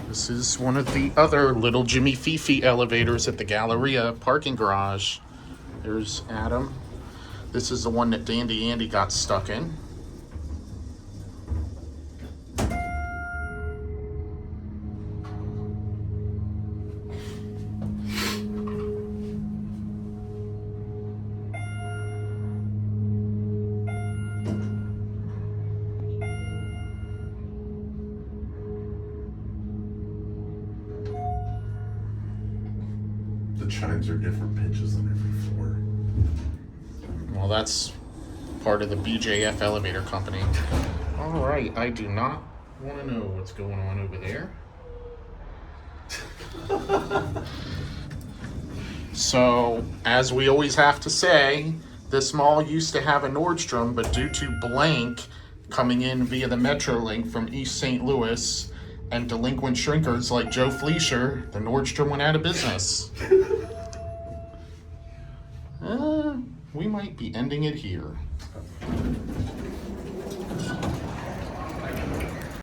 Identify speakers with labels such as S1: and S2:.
S1: This is one of the other little Jimmy Fifi elevators at the Galleria parking garage. There's Adam. This is the one that Dandy Andy got stuck in.
S2: The chimes are different pitches on every floor.
S1: Well, that's part of the BJF elevator company. All right, I do not want to know what's going on over there. So, as we always have to say, this mall used to have a Nordstrom, but due to blank coming in via the Metrolink from East St. Louis and delinquent shrinkers like Joe Fleischer, the Nordstrom went out of business. We might be ending it here.